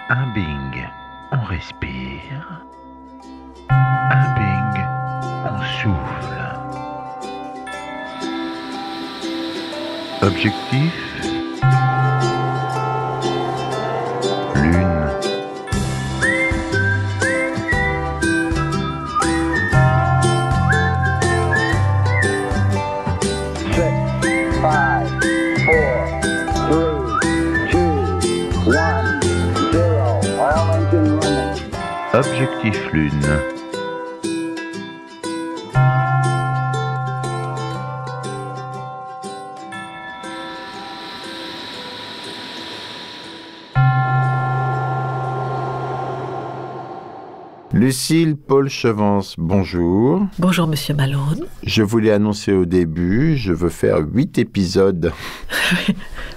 Un bing, on respire. Un bing, on souffle. Objectif, lune. Objectif lune. Lucille Paul Chevance, bonjour. Bonjour Monsieur Malone. Je vous l'ai annoncé au début, je veux faire 8 épisodes.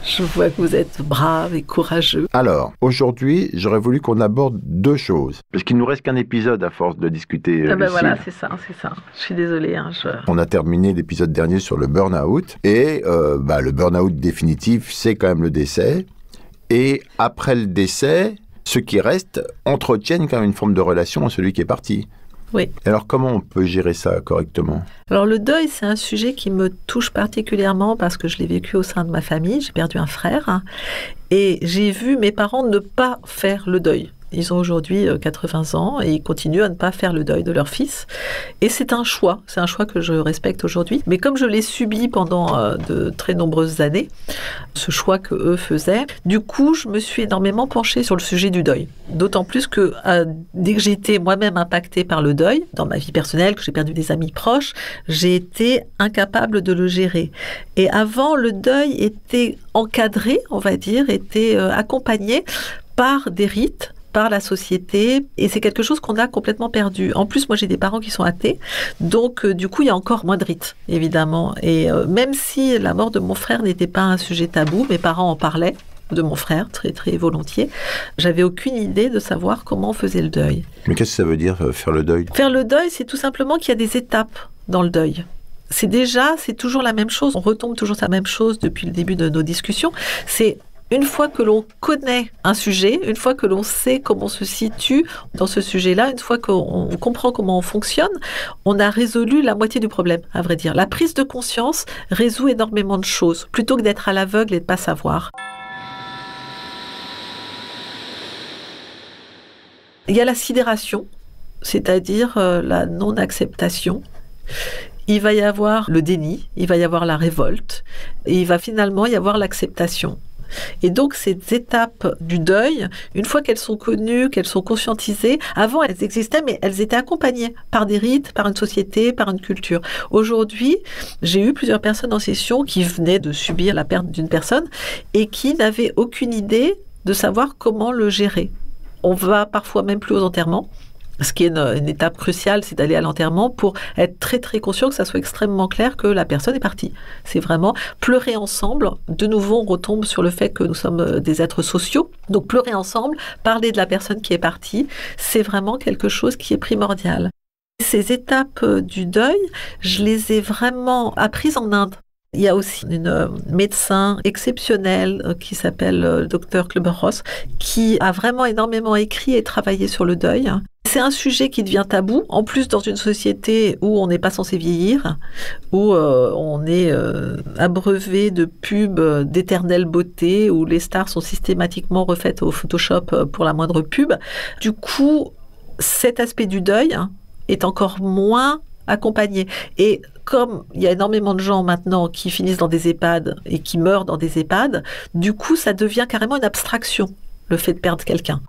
Je vois que vous êtes brave et courageux. Alors, aujourd'hui, j'aurais voulu qu'on aborde 2 choses. Parce qu'il nous reste qu'un épisode à force de discuter. Voilà, c'est ça. Je suis désolée. On a terminé l'épisode dernier sur le burn-out. Et le burn-out définitif, c'est quand même le décès. Et après le décès, ceux qui restent entretiennent quand même une forme de relation à celui qui est parti. Oui. Alors, comment on peut gérer ça correctement ? Alors, le deuil, c'est un sujet qui me touche particulièrement parce que je l'ai vécu au sein de ma famille. J'ai perdu un frère et j'ai vu mes parents ne pas faire le deuil. Ils ont aujourd'hui 80 ans et ils continuent à ne pas faire le deuil de leur fils. Et c'est un choix que je respecte aujourd'hui. Mais comme je l'ai subi pendant de très nombreuses années, ce choix que eux faisaient, du coup, je me suis énormément penchée sur le sujet du deuil. D'autant plus que dès que j'ai été moi-même impactée par le deuil, dans ma vie personnelle, que j'ai perdu des amis proches, j'ai été incapable de le gérer. Et avant, le deuil était encadré, on va dire, était accompagné par des rites, par la société, et c'est quelque chose qu'on a complètement perdu. En plus, moi, j'ai des parents qui sont athées, donc du coup, il y a encore moins de rites, évidemment. Et même si la mort de mon frère n'était pas un sujet tabou, mes parents en parlaient, de mon frère, très très volontiers, j'avais aucune idée de savoir comment on faisait le deuil. Mais qu'est-ce que ça veut dire, faire le deuil ? Faire le deuil, c'est tout simplement qu'il y a des étapes dans le deuil. C'est toujours la même chose, on retombe toujours sur la même chose depuis le début de nos discussions, c'est une fois que l'on connaît un sujet, une fois que l'on sait comment on se situe dans ce sujet-là, une fois qu'on comprend comment on fonctionne, on a résolu la moitié du problème, à vrai dire. La prise de conscience résout énormément de choses, plutôt que d'être à l'aveugle et de ne pas savoir. Il y a la sidération, c'est-à-dire la non-acceptation. Il va y avoir le déni, il va y avoir la révolte, et il va finalement y avoir l'acceptation. Et donc, ces étapes du deuil, une fois qu'elles sont connues, qu'elles sont conscientisées, avant, elles existaient, mais elles étaient accompagnées par des rites, par une société, par une culture. Aujourd'hui, j'ai eu plusieurs personnes en session qui venaient de subir la perte d'une personne et qui n'avaient aucune idée de savoir comment le gérer. On va parfois même plus aux enterrements. Ce qui est une étape cruciale, c'est d'aller à l'enterrement pour être très très conscient que ça soit extrêmement clair que la personne est partie. C'est vraiment pleurer ensemble. De nouveau, on retombe sur le fait que nous sommes des êtres sociaux. Donc pleurer ensemble, parler de la personne qui est partie, c'est vraiment quelque chose qui est primordial. Ces étapes du deuil, je les ai vraiment apprises en Inde. Il y a aussi une médecin exceptionnelle qui s'appelle Dr Kübler-Ross, qui a vraiment énormément écrit et travaillé sur le deuil. C'est un sujet qui devient tabou, en plus dans une société où on n'est pas censé vieillir, où on est abreuvé de pubs d'éternelle beauté, où les stars sont systématiquement refaites au Photoshop pour la moindre pub. Du coup, cet aspect du deuil est encore moins accompagné. Et comme il y a énormément de gens maintenant qui finissent dans des EHPAD et qui meurent dans des EHPAD, du coup, ça devient carrément une abstraction, le fait de perdre quelqu'un.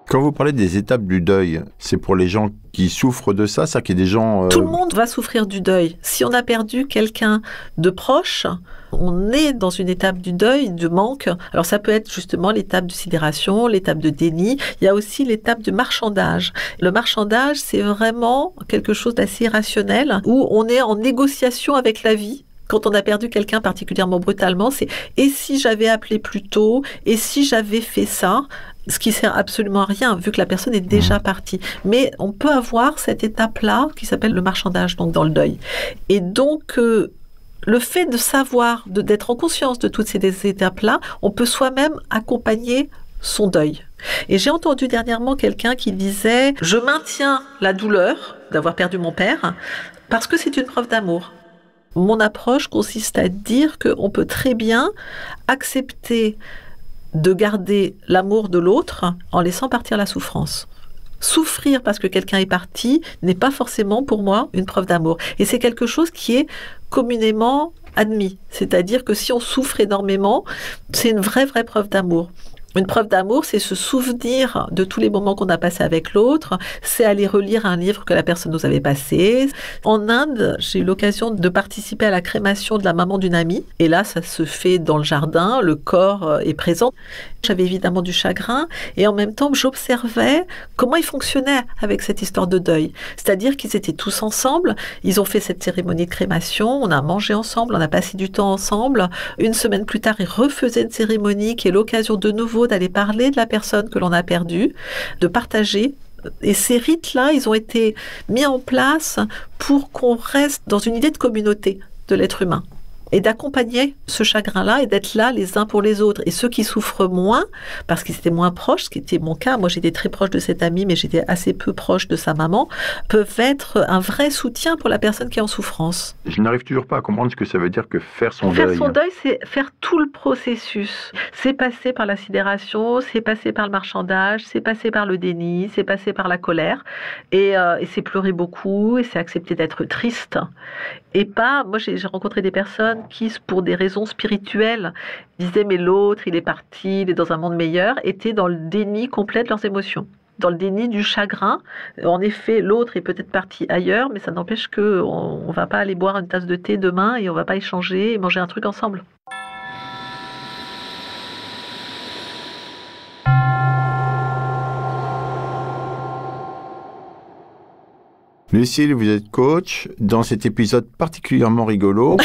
Quand vous parlez des étapes du deuil, c'est pour les gens qui souffrent de ça, c'est-à-dire qu'il y a des gens... Tout le monde va souffrir du deuil. Si on a perdu quelqu'un de proche, on est dans une étape du deuil, de manque. Alors ça peut être justement l'étape de sidération, l'étape de déni. Il y a aussi l'étape de marchandage. Le marchandage, c'est vraiment quelque chose d'assez irrationnel, où on est en négociation avec la vie. Quand on a perdu quelqu'un particulièrement brutalement, c'est « et si j'avais appelé plus tôt ? Et si j'avais fait ça ?» Ce qui sert absolument à rien, vu que la personne est déjà partie. Mais on peut avoir cette étape-là, qui s'appelle le marchandage, donc dans le deuil. Et donc, le fait de savoir, d'être en conscience de toutes ces étapes-là, on peut soi-même accompagner son deuil. Et j'ai entendu dernièrement quelqu'un qui disait « Je maintiens la douleur d'avoir perdu mon père parce que c'est une preuve d'amour ». Mon approche consiste à dire qu'on peut très bien accepter de garder l'amour de l'autre en laissant partir la souffrance. Souffrir parce que quelqu'un est parti n'est pas forcément pour moi une preuve d'amour. Et c'est quelque chose qui est communément admis. C'est-à-dire que si on souffre énormément, c'est une vraie preuve d'amour. Une preuve d'amour, c'est se souvenir de tous les moments qu'on a passés avec l'autre, c'est aller relire un livre que la personne nous avait passé. En Inde, j'ai eu l'occasion de participer à la crémation de la maman d'une amie. Et là, ça se fait dans le jardin, le corps est présent. J'avais évidemment du chagrin et en même temps, j'observais comment ils fonctionnaient avec cette histoire de deuil. C'est-à-dire qu'ils étaient tous ensemble, ils ont fait cette cérémonie de crémation, on a mangé ensemble, on a passé du temps ensemble. Une semaine plus tard, ils refaisaient une cérémonie qui est l'occasion de nouveau d'aller parler de la personne que l'on a perdue, de partager. Et ces rites-là, ils ont été mis en place pour qu'on reste dans une idée de communauté de l'être humain et d'accompagner ce chagrin-là et d'être là les uns pour les autres. Et ceux qui souffrent moins, parce qu'ils étaient moins proches, ce qui était mon cas, moi j'étais très proche de cette amie, mais j'étais assez peu proche de sa maman, peuvent être un vrai soutien pour la personne qui est en souffrance. Je n'arrive toujours pas à comprendre ce que ça veut dire que faire son deuil. Faire son deuil, c'est faire tout le processus. C'est passer par la sidération, c'est passer par le marchandage, c'est passer par le déni, c'est passer par la colère. Et c'est pleurer beaucoup, et c'est accepter d'être triste. Et pas, moi j'ai rencontré des personnes qui, pour des raisons spirituelles, disaient mais l'autre, il est parti, il est dans un monde meilleur, étaient dans le déni complet de leurs émotions, dans le déni du chagrin. En effet, l'autre est peut-être parti ailleurs, mais ça n'empêche qu'on ne va pas aller boire une tasse de thé demain et on ne va pas échanger et manger un truc ensemble. Lucille, vous êtes coach. Dans cet épisode particulièrement rigolo,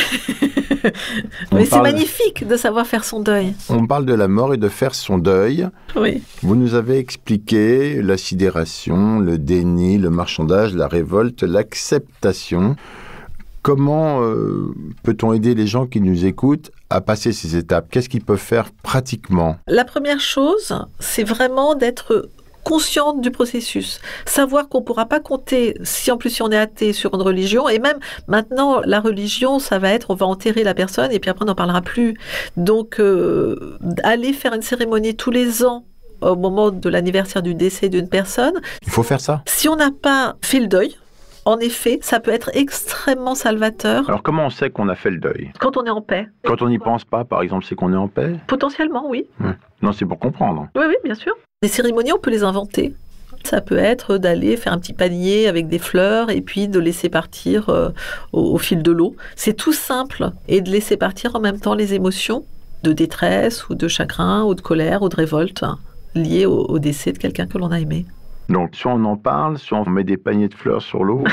mais c'est magnifique de savoir faire son deuil. On parle de la mort et de faire son deuil. Oui. Vous nous avez expliqué la sidération, le déni, le marchandage, la révolte, l'acceptation. Comment peut-on aider les gens qui nous écoutent à passer ces étapes? Qu'est-ce qu'ils peuvent faire pratiquement? La première chose, c'est vraiment d'être consciente du processus, savoir qu'on ne pourra pas compter, si en plus si on est athée, sur une religion, et même maintenant la religion, ça va être on va enterrer la personne et puis après on n'en parlera plus. Donc aller faire une cérémonie tous les ans au moment de l'anniversaire du décès d'une personne, il faut faire ça. Si on n'a pas fait le deuil, en effet, ça peut être extrêmement salvateur. Alors comment on sait qu'on a fait le deuil? Quand on est en paix. Quand on n'y pense pas, par exemple, c'est qu'on est en paix? Potentiellement, oui. Non, c'est pour comprendre. Oui, bien sûr. Les cérémonies, on peut les inventer. Ça peut être d'aller faire un petit panier avec des fleurs et puis de laisser partir au fil de l'eau. C'est tout simple. Et de laisser partir en même temps les émotions de détresse ou de chagrin ou de colère ou de révolte liées au décès de quelqu'un que l'on a aimé. Donc, soit on en parle, soit on met des paniers de fleurs sur l'eau,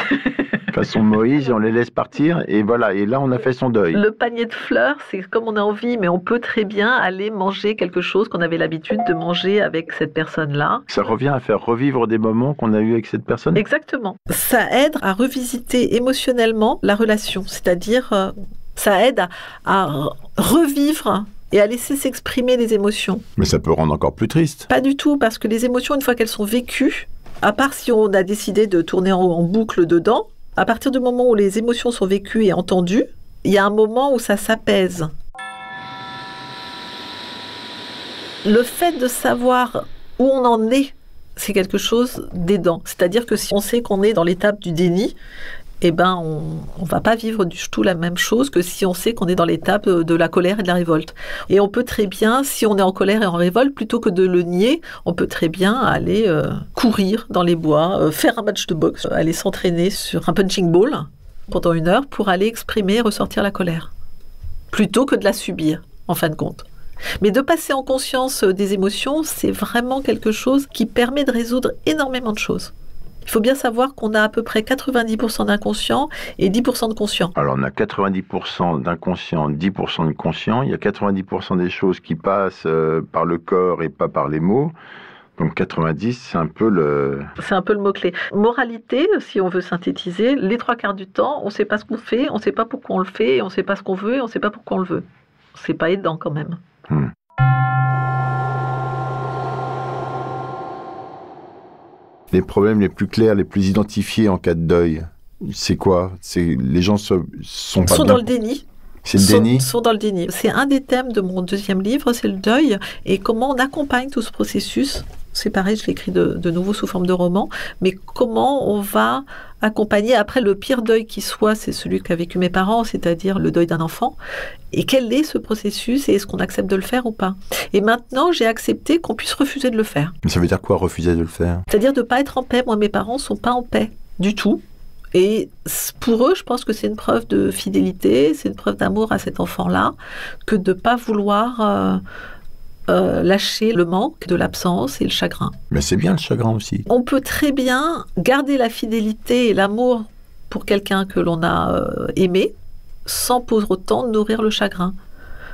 façon Moïse, et on les laisse partir, et voilà, et là, on a fait son deuil. Le panier de fleurs, c'est comme on a envie, mais on peut très bien aller manger quelque chose qu'on avait l'habitude de manger avec cette personne-là. Ça revient à faire revivre des moments qu'on a eus avec cette personne? Exactement. Ça aide à revisiter émotionnellement la relation, c'est-à-dire, ça aide à revivre et à laisser s'exprimer les émotions. Mais ça peut rendre encore plus triste. Pas du tout, parce que les émotions, une fois qu'elles sont vécues, à part si on a décidé de tourner en boucle dedans, à partir du moment où les émotions sont vécues et entendues, il y a un moment où ça s'apaise. Le fait de savoir où on en est, c'est quelque chose d'aidant. C'est-à-dire que si on sait qu'on est dans l'étape du déni, eh ben, on va pas vivre du tout la même chose que si on sait qu'on est dans l'étape de la colère et de la révolte. Et on peut très bien, si on est en colère et en révolte, plutôt que de le nier, on peut très bien aller courir dans les bois, faire un match de boxe, aller s'entraîner sur un punching ball pendant 1 heure pour aller exprimer et ressortir la colère. Plutôt que de la subir, en fin de compte. Mais de passer en conscience des émotions, c'est vraiment quelque chose qui permet de résoudre énormément de choses. Il faut bien savoir qu'on a à peu près 90% d'inconscient et 10% de conscient. Alors on a 90% d'inconscient, 10% de conscient. Il y a 90% des choses qui passent par le corps et pas par les mots. Donc 90, c'est un peu le... C'est un peu le mot-clé. Moralité, si on veut synthétiser, les 3/4 du temps, on ne sait pas ce qu'on fait, on ne sait pas pourquoi on le fait, on ne sait pas ce qu'on veut, et on ne sait pas pourquoi on le veut. C'est pas aidant quand même. Les problèmes les plus clairs, les plus identifiés en cas de deuil, c'est quoi? Les gens sont dans le déni. C'est le déni. Sont dans le déni. C'est un des thèmes de mon 2e livre, c'est le deuil et comment on accompagne tout ce processus. C'est pareil, je l'écris de nouveau sous forme de roman, mais comment on va accompagner après le pire deuil qui soit, c'est celui qu'a vécu mes parents, c'est-à-dire le deuil d'un enfant. Et quel est ce processus et est-ce qu'on accepte de le faire ou pas? Et maintenant, j'ai accepté qu'on puisse refuser de le faire. Mais ça veut dire quoi, refuser de le faire? C'est-à-dire de ne pas être en paix. Moi, mes parents ne sont pas en paix du tout. Et pour eux, je pense que c'est une preuve de fidélité, c'est une preuve d'amour à cet enfant-là, que de ne pas vouloir lâcher le manque, de l'absence et le chagrin. Mais c'est bien le chagrin aussi. On peut très bien garder la fidélité et l'amour pour quelqu'un que l'on a aimé, sans pour autant nourrir le chagrin.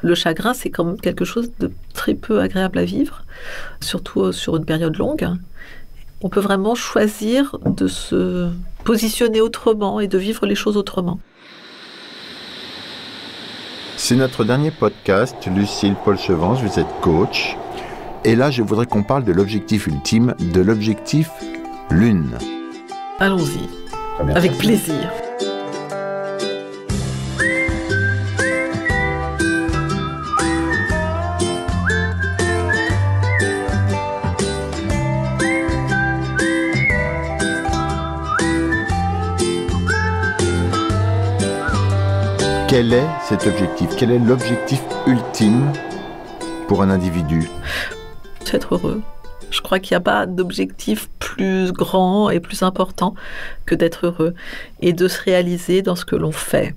Le chagrin, c'est quand même quelque chose de très peu agréable à vivre, surtout sur une période longue. On peut vraiment choisir de se positionner autrement et de vivre les choses autrement. C'est notre dernier podcast, Lucile Paul-Chevance, vous êtes coach. Et là, je voudrais qu'on parle de l'objectif ultime, de l'objectif Lune. Allons-y, avec plaisir. Quel est cet objectif? Quel est l'objectif ultime pour un individu? Être heureux. Je crois qu'il n'y a pas d'objectif plus grand et plus important que d'être heureux et de se réaliser dans ce que l'on fait.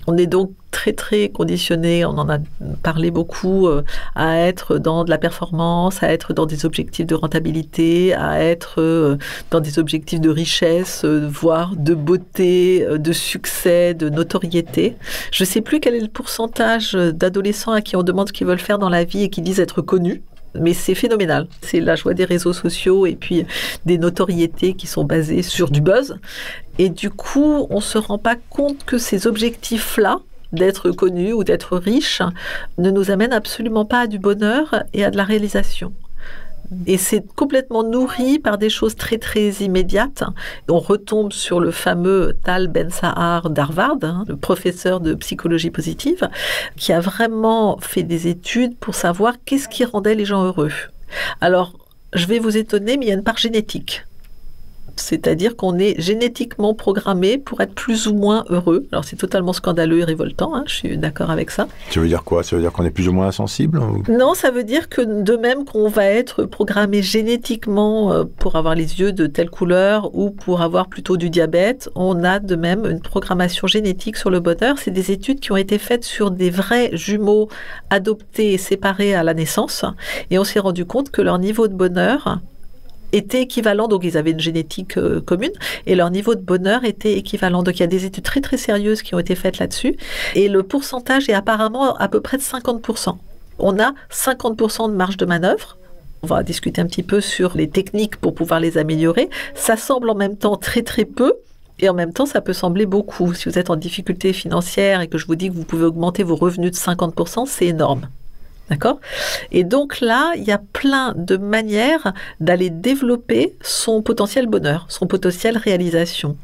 On est donc très très conditionné, on en a parlé beaucoup, à être dans de la performance, à être dans des objectifs de rentabilité, à être dans des objectifs de richesse, voire de beauté, de succès, de notoriété. Je ne sais plus quel est le pourcentage d'adolescents à qui on demande ce qu'ils veulent faire dans la vie et qui disent être connus. Mais c'est phénoménal. C'est la joie des réseaux sociaux et puis des notoriétés qui sont basées sur du buzz. Et du coup, on ne se rend pas compte que ces objectifs-là, d'être connu ou d'être riche, ne nous amènent absolument pas à du bonheur et à de la réalisation. Et c'est complètement nourri par des choses très très immédiates. On retombe sur le fameux Tal Ben-Sahar d'Harvard, le professeur de psychologie positive, qui a vraiment fait des études pour savoir qu'est-ce qui rendait les gens heureux. Alors, je vais vous étonner, mais il y a une part génétique. C'est-à-dire qu'on est génétiquement programmé pour être plus ou moins heureux. Alors c'est totalement scandaleux et révoltant, je suis d'accord avec ça. Ça veut dire quoi? Ça veut dire qu'on est plus ou moins insensible ou... Non, ça veut dire que de même qu'on va être programmé génétiquement pour avoir les yeux de telle couleur ou pour avoir plutôt du diabète, on a de même une programmation génétique sur le bonheur. C'est des études qui ont été faites sur des vrais jumeaux adoptés et séparés à la naissance. Et on s'est rendu compte que leur niveau de bonheur étaient équivalents, donc ils avaient une génétique commune, et leur niveau de bonheur était équivalent. Donc il y a des études très très sérieuses qui ont été faites là-dessus, et le pourcentage est apparemment à peu près de 50%. On a 50% de marge de manœuvre. On va discuter un petit peu sur les techniques pour pouvoir les améliorer. Ça semble en même temps très très peu, et en même temps ça peut sembler beaucoup. Si vous êtes en difficulté financière et que je vous dis que vous pouvez augmenter vos revenus de 50%, c'est énorme. D'accord ? Et donc là, il y a plein de manières d'aller développer son potentiel bonheur, son potentiel réalisation.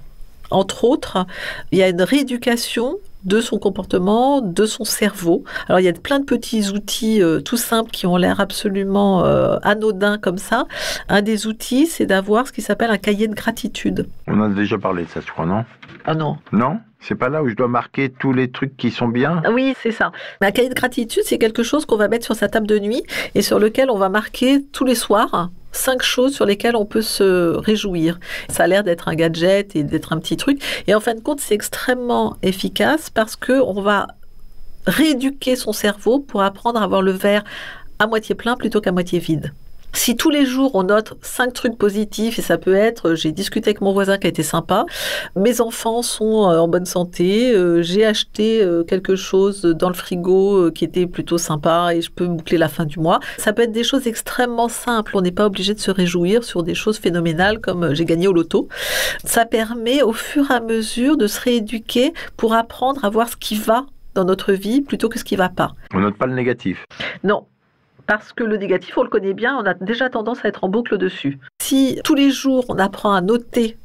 Entre autres, il y a une rééducation de son comportement, de son cerveau. Alors, il y a plein de petits outils tout simples qui ont l'air absolument anodins comme ça. Un des outils, c'est d'avoir ce qui s'appelle un cahier de gratitude. On en a déjà parlé de ça, je crois, non ? Ah non. Non ? C'est pas là où je dois marquer tous les trucs qui sont bien ? Oui, c'est ça. Mais un cahier de gratitude, c'est quelque chose qu'on va mettre sur sa table de nuit et sur lequel on va marquer tous les soirs 5 choses sur lesquelles on peut se réjouir. Ça a l'air d'être un gadget et d'être un petit truc. Et en fin de compte, c'est extrêmement efficace parce qu'on va rééduquer son cerveau pour apprendre à voir le verre à moitié plein plutôt qu'à moitié vide. Si tous les jours on note 5 trucs positifs, et ça peut être j'ai discuté avec mon voisin qui a été sympa, mes enfants sont en bonne santé, j'ai acheté quelque chose dans le frigo qui était plutôt sympa et je peux boucler la fin du mois. Ça peut être des choses extrêmement simples, on n'est pas obligé de se réjouir sur des choses phénoménales comme j'ai gagné au loto. Ça permet au fur et à mesure de se rééduquer pour apprendre à voir ce qui va dans notre vie plutôt que ce qui ne va pas. On note pas le négatif. Non. Parce que le négatif, on le connaît bien, on a déjà tendance à être en boucle dessus. Si tous les jours, on apprend à noter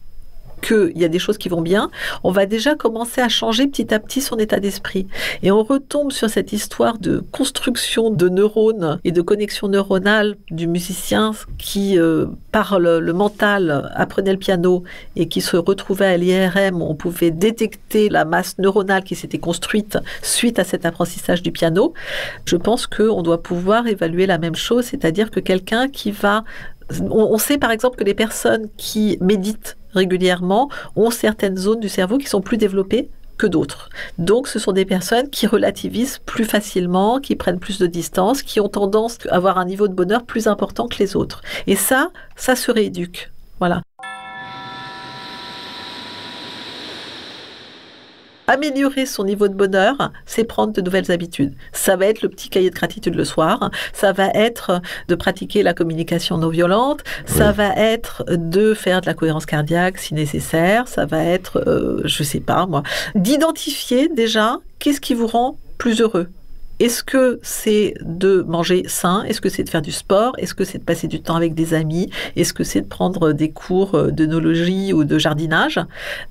qu'il y a des choses qui vont bien, on va déjà commencer à changer petit à petit son état d'esprit. Et on retombe sur cette histoire de construction de neurones et de connexion neuronale du musicien qui, par le mental, apprenait le piano et qui se retrouvait à l'IRM, on pouvait détecter la masse neuronale qui s'était construite suite à cet apprentissage du piano. Je pense qu'on doit pouvoir évaluer la même chose, c'est-à-dire que quelqu'un qui va... On sait par exemple que les personnes qui méditent régulièrement ont certaines zones du cerveau qui sont plus développées que d'autres. Donc ce sont des personnes qui relativisent plus facilement, qui prennent plus de distance, qui ont tendance à avoir un niveau de bonheur plus important que les autres. Et ça se rééduque. Voilà. Améliorer son niveau de bonheur, c'est prendre de nouvelles habitudes. Ça va être le petit cahier de gratitude le soir, ça va être de pratiquer la communication non violente, ça va être de faire de la cohérence cardiaque si nécessaire, ça va être, d'identifier déjà qu'est-ce qui vous rend plus heureux. Est-ce que c'est de manger sain? Est-ce que c'est de faire du sport? Est-ce que c'est de passer du temps avec des amis? Est-ce que c'est de prendre des cours d'œnologie ou de jardinage?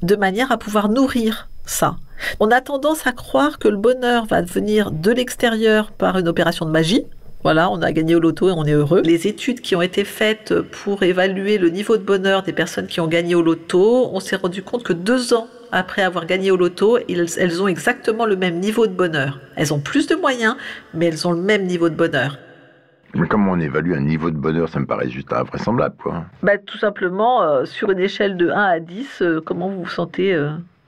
De manière à pouvoir nourrir ça. On a tendance à croire que le bonheur va venir de l'extérieur par une opération de magie. Voilà, on a gagné au loto et on est heureux. Les études qui ont été faites pour évaluer le niveau de bonheur des personnes qui ont gagné au loto, on s'est rendu compte que 2 ans après avoir gagné au loto, elles ont exactement le même niveau de bonheur. Elles ont plus de moyens, mais elles ont le même niveau de bonheur. Mais comment on évalue un niveau de bonheur? Ça me paraît juste invraisemblable, quoi. Tout simplement, sur une échelle de 1 à 10, comment vous vous sentez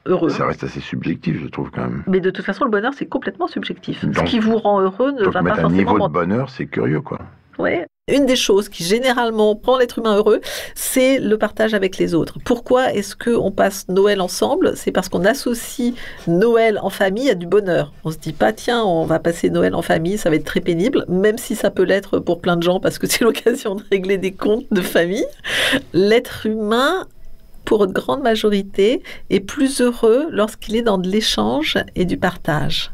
heureux. Ça reste assez subjectif, je trouve, quand même. Mais de toute façon, le bonheur, c'est complètement subjectif. Ce qui vous rend heureux ne va pas forcément... Donc, mettre un niveau de bonheur, c'est curieux, quoi. Ouais. Une des choses qui, généralement, rend l'être humain heureux, c'est le partage avec les autres. Pourquoi est-ce qu'on passe Noël ensemble? C'est parce qu'on associe Noël en famille à du bonheur. On se dit pas, tiens, on va passer Noël en famille, ça va être très pénible, même si ça peut l'être pour plein de gens, parce que c'est l'occasion de régler des comptes de famille. L'être humain... pour une grande majorité, est plus heureux lorsqu'il est dans de l'échange et du partage.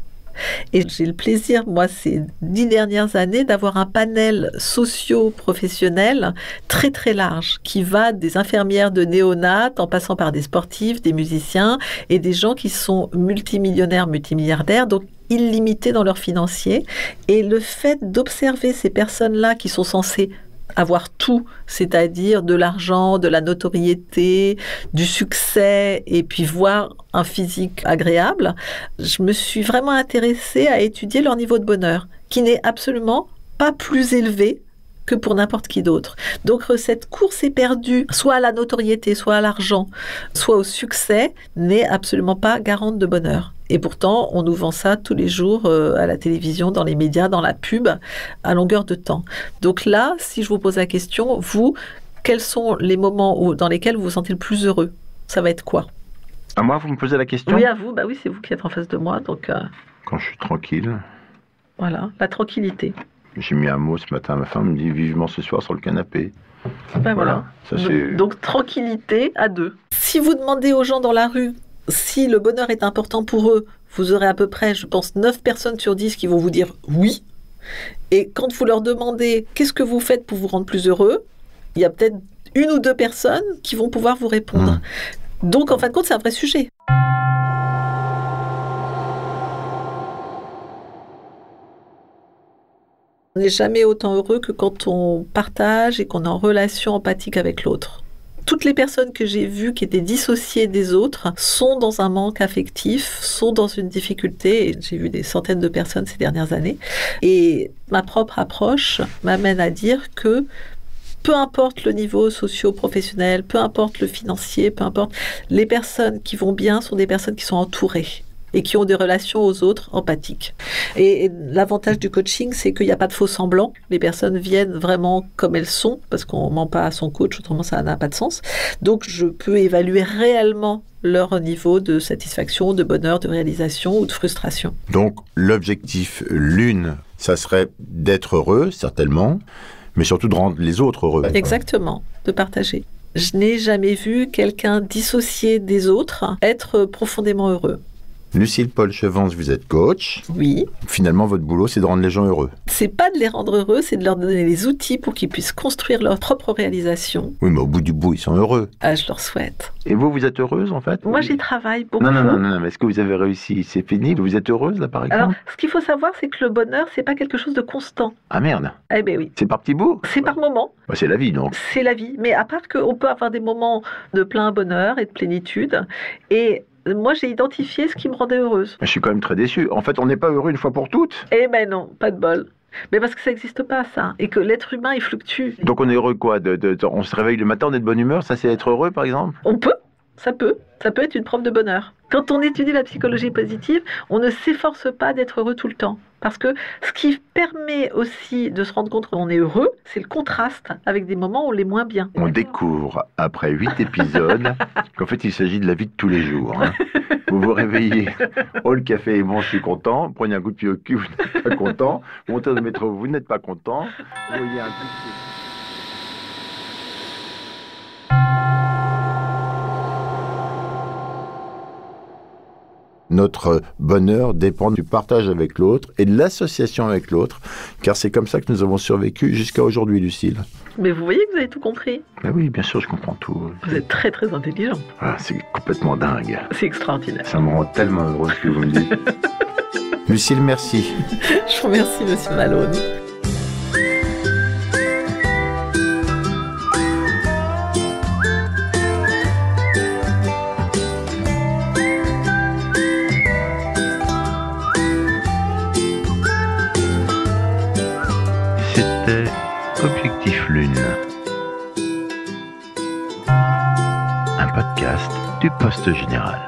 Et j'ai le plaisir, moi, ces 10 dernières années, d'avoir un panel socio-professionnel très très large, qui va des infirmières de néonat, en passant par des sportifs, des musiciens, et des gens qui sont multimillionnaires, multimilliardaires, donc illimités dans leurs financiers. Et le fait d'observer ces personnes-là qui sont censées avoir tout, c'est-à-dire de l'argent, de la notoriété, du succès, et puis voir un physique agréable, je me suis vraiment intéressée à étudier leur niveau de bonheur, qui n'est absolument pas plus élevé que pour n'importe qui d'autre. Donc cette course éperdue, soit à la notoriété, soit à l'argent, soit au succès, n'est absolument pas garante de bonheur. Et pourtant, on nous vend ça tous les jours à la télévision, dans les médias, dans la pub, à longueur de temps. Donc là, si je vous pose la question, vous, quels sont les moments dans lesquels vous vous sentez le plus heureux? Ça va être quoi? À moi, vous me posez la question? Oui, à vous. Bah oui, c'est vous qui êtes en face de moi. Donc, quand je suis tranquille. Voilà, la tranquillité. J'ai mis un mot ce matin, ma femme me dit vivement ce soir sur le canapé. Voilà. Ça, donc tranquillité à 2. Si vous demandez aux gens dans la rue si le bonheur est important pour eux, vous aurez à peu près, je pense, 9 personnes sur 10 qui vont vous dire oui. Et quand vous leur demandez qu'est-ce que vous faites pour vous rendre plus heureux, il y a peut-être 1 ou 2 personnes qui vont pouvoir vous répondre. Donc en fin de compte, c'est un vrai sujet. On n'est jamais autant heureux que quand on partage et qu'on est en relation empathique avec l'autre. Toutes les personnes que j'ai vues qui étaient dissociées des autres sont dans un manque affectif, sont dans une difficulté. Et j'ai vu des centaines de personnes ces dernières années. Et ma propre approche m'amène à dire que peu importe le niveau socio-professionnel, peu importe le financier, peu importe, les personnes qui vont bien sont des personnes qui sont entourées. et qui ont des relations aux autres empathiques. Et l'avantage du coaching, c'est qu'il n'y a pas de faux semblants. Les personnes viennent vraiment comme elles sont, parce qu'on ne ment pas à son coach, autrement ça n'a pas de sens. Donc je peux évaluer réellement leur niveau de satisfaction, de bonheur, de réalisation ou de frustration. Donc l'objectif l'une, ça serait d'être heureux, certainement, mais surtout de rendre les autres heureux. Exactement, de partager. Je n'ai jamais vu quelqu'un dissocié des autres être profondément heureux. Lucille Paul Chevance, vous êtes coach. Oui. Finalement, votre boulot, c'est de rendre les gens heureux. C'est pas de les rendre heureux, c'est de leur donner les outils pour qu'ils puissent construire leur propre réalisation. Oui, mais au bout du bout, ils sont heureux. Ah, je leur souhaite. Et vous êtes heureuse, en fait? Moi, j'y travaille beaucoup. Non, mais est-ce que vous avez réussi? C'est fini? Vous êtes heureuse, là, par exemple? Alors, ce qu'il faut savoir, c'est que le bonheur, c'est pas quelque chose de constant. Ah merde! Eh ben oui. C'est par petits bouts? C'est par moments. Bah, c'est la vie, donc. C'est la vie. Mais à part qu'on peut avoir des moments de plein bonheur et de plénitude, et moi, j'ai identifié ce qui me rendait heureuse. Je suis quand même très déçu. En fait, on n'est pas heureux une fois pour toutes. Eh ben non, pas de bol. Mais parce que ça n'existe pas, ça. Et que l'être humain, il fluctue. Donc on est heureux quoi? On se réveille le matin, on est de bonne humeur, ça c'est être heureux par exemple? On peut, ça peut. Ça peut être une preuve de bonheur. Quand on étudie la psychologie positive, on ne s'efforce pas d'être heureux tout le temps. Parce que ce qui permet aussi de se rendre compte qu'on est heureux, c'est le contraste avec des moments où on l'est moins bien. On découvre, après 8 épisodes, qu'en fait il s'agit de la vie de tous les jours. Hein. Vous vous réveillez, oh le café est bon, je suis content, prenez un coup de pied au cul, vous n'êtes pas content, vous montez dans le métro, vous n'êtes pas content, vous voyez un coup de pied. Notre bonheur dépend du partage avec l'autre et de l'association avec l'autre, car c'est comme ça que nous avons survécu jusqu'à aujourd'hui, Lucille. Mais vous voyez que vous avez tout compris. Ben oui, bien sûr, je comprends tout. Vous êtes très très intelligent. Ah, c'est complètement dingue. C'est extraordinaire. Ça me rend tellement heureux ce que vous me dites. Lucille, merci. Je vous remercie, Monsieur Malone. Objectif Lune, un podcast du Poste Général.